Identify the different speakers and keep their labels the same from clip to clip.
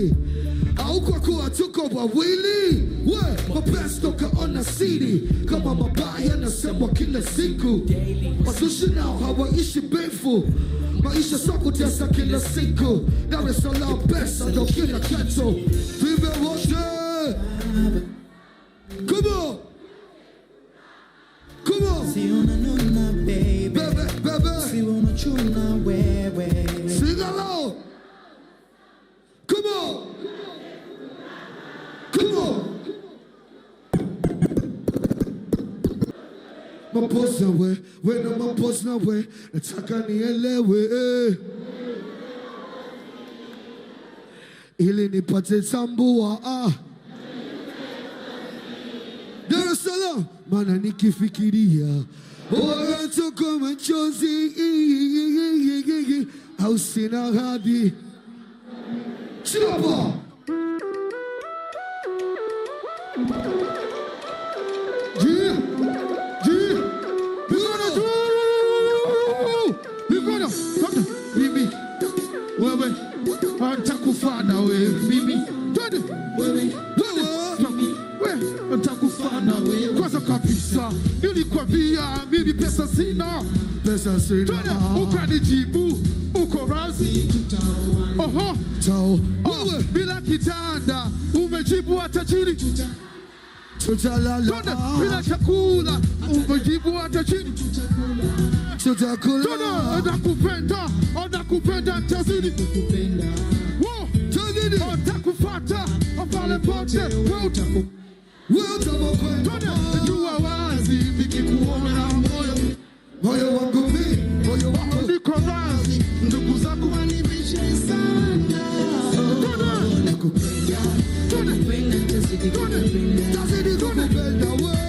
Speaker 1: akili au kwa kuwa tuko wawili. Mapenzi toka ona siri kama mabaya nasemwa kila siku. Wasushi nao hawaishi befu, maisha sio kutesa kila siku. Dar es Salaam pesa ndo kila kitu. Vive wote. Come on. Come on.
Speaker 2: Si unanuna baby,
Speaker 1: baby.
Speaker 2: Si unachuna wewe.
Speaker 1: Sing along. Come on. Come on. Mapoza we na mapoza we, nataka nielewe ili nipate tambua Dar es Salaam, maana nikifikiria toka machozi au sina hadi chapa. Mimi wewe nitakufana wewe, mimi twende wewe nitakufana wewe. Kwanza kabisa nilikwambia mimi pesa sina, twende ukanijibu uko razi. Oho chao wewe bila kitanda umejibu hata chini. Tutalala bila chakula umejibu hata chini. Tutakula nakupenda tazidi kukupenda. Utakufata pale pote wewe utakwenda. Jua wazi nikikuona moyo wangu mimi, moyo wako niko wazi. Ndugu zako wanivisha sana. Nakupenda tazidi kukupenda wewe.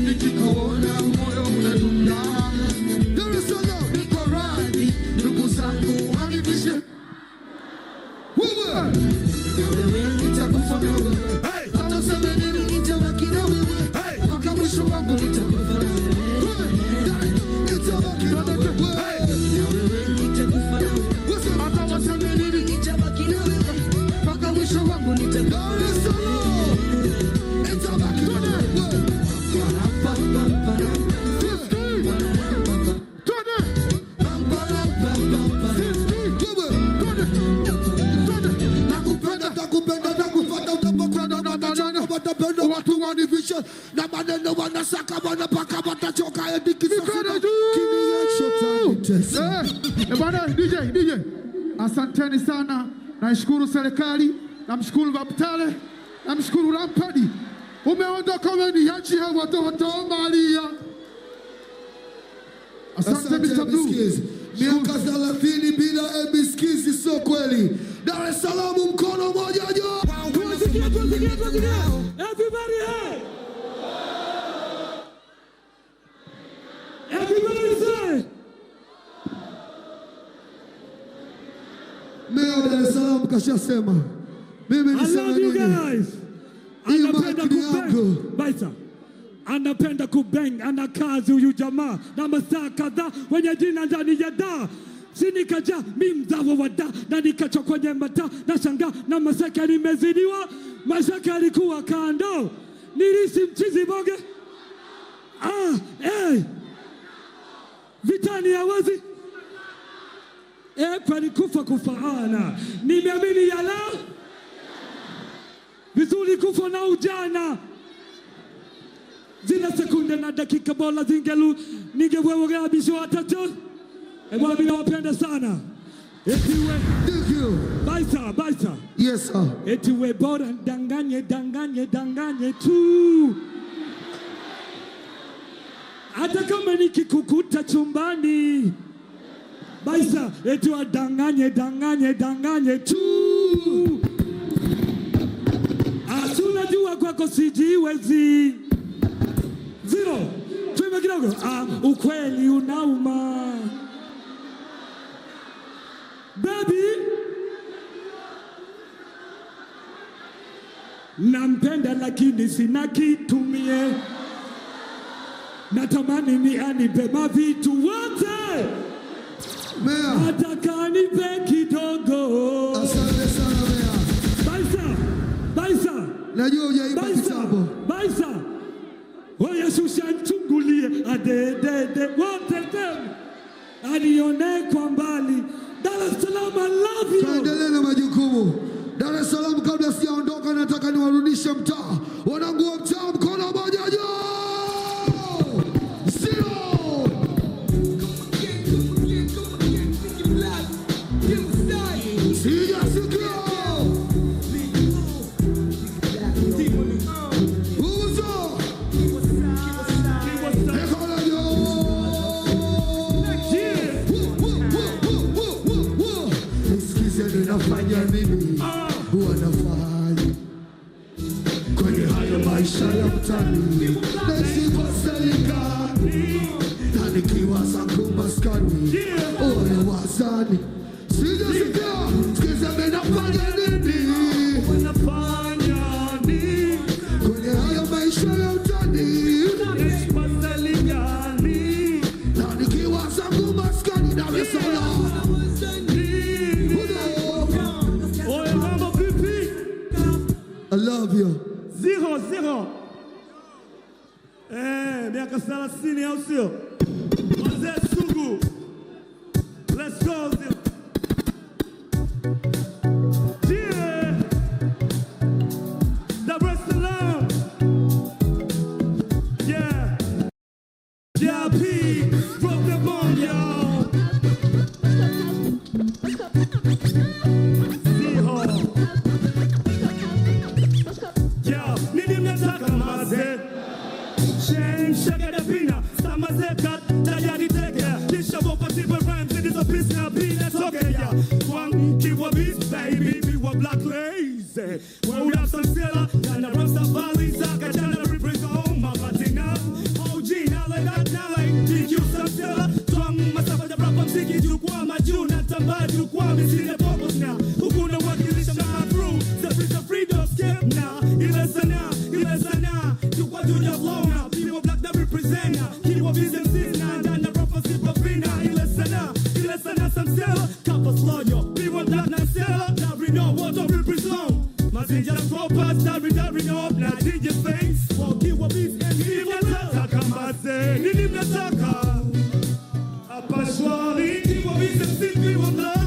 Speaker 1: Nikikuona moyo unadunda. Dar es Salaam niko radhi, ndugu zangu wanivishe wewe. Nitakufa na wewe, hata useme nini nitabaki na wewe. Mpaka mwisho wangu nitakufa na wewe. Nitabaki na wewe. Nitakufa na wewe, hata useme nini nitabaki na wewe. Mpaka mwisho wangu nitakufa na wewe. Nitabaki na wewe. Watu wanivisha na maneno wanasaka wanapaka watachoka edikisa
Speaker 3: bwana. DJ asanteni sana. Naishukuru serikali, namshukuru Baptale, namshukuru Lampadi. Umeondoka umeniachi watoto Maria. Asante Mr. Blue.
Speaker 1: Miaka 30 bila ebiskizi sio kweli. Dar es Salaam mkono moja juu.
Speaker 4: Everybody hey. Everybody say.
Speaker 1: Meo Dar es Salaam kashasema. Mimi nisema nini?
Speaker 4: I love you guys. Anapenda kubeng. Baisa. Anapenda kubeng. Anakazi huyu jamaa na masaa kadhaa wenye jina ndani ya da. Sinikaja mi mzawa wa da na nikacho kwenye mata na shanga na masaka nimezidiwa. Mashaka alikuwa kando. Nilisi mchizi boge. Vitani ya wazi. Kwa ni kufaana. Nimeamini ya la. Vizuri kufa na ujana. Zina sekunde na dakika bola zingelu. Ningewewe gabisho atacho. Bwana mimi nawapenda sana. Etiwe.
Speaker 1: Thank you.
Speaker 4: Baisa.
Speaker 1: Yes sir.
Speaker 4: Etiwe bora danganye tu. Hata kama nikikukuta chumbani. Baisa, etiwe danganye tu. Asuna jua kwako sijiwezi. Zero. Tuime kidogo. Ukweli unauma. Baby, nampenda lakini sina kitumie. Natamani ni anipe mavitu wote.
Speaker 3: Mea.
Speaker 4: Nataka nipe kidogo.
Speaker 3: Asante sana Mea.
Speaker 4: Baisa.
Speaker 3: Najua hujaimba kitambo.
Speaker 4: Baisa. Oya shusha nchungulie. Ade. Wote tena. Anione kwa mbali. Dar es Salaam, I love you.
Speaker 3: Kaendelee na majukumu. Dar es Salaam, kabla sijaondoka nataka niwarudishe mtaa. Wanangu wa mtaa, mkono moja juu. Ninafanya nini? Wanafanya kwenye hayo maisha ya mtani, nasiposalika na nikiwa zangu maskani, ole wazani sijasikia. Sikiza ninafanya nini? Wanafanya nini kwenye hayo maisha ya mtani, nasiposalika na nikiwa zangu maskani, Dar es Salaam. I love you.
Speaker 4: 0-0. Miaka 30 au sio? Wazee Sugu. Let's go. Yeah. Dar es Salaam. Yeah. JP, drop the bomb, y'all. Shakadapina, Samazeka, Dayadi Teka, Tisha Bopa Tiba Rams, it is a piece of peanuts, okay, yeah. One Kiwa Beast, baby, we were black lazy. Rolled up some Silla, and the Rasta Valley, Zaka, Jana, represent home, Mabatina, OG, Nala, DQ, some Silla, Tom, Masafa, the Brabham, Siki, Jukwa, Majuna, Tamba, Jukwa, we see the bubbles now. Ukuna wakilisha my crew, the freedom skip now. Ilesana, Jukwa, Julia, Long now. Kiwa business na ndana ropa sipa vina ilesana samsela kapa sloyo biwa black na sela na rino what of represent mazinja propas na rino na DJ face for kiwa business kiwa nataka mbase nini mnataka hapa shwari kiwa business biwa black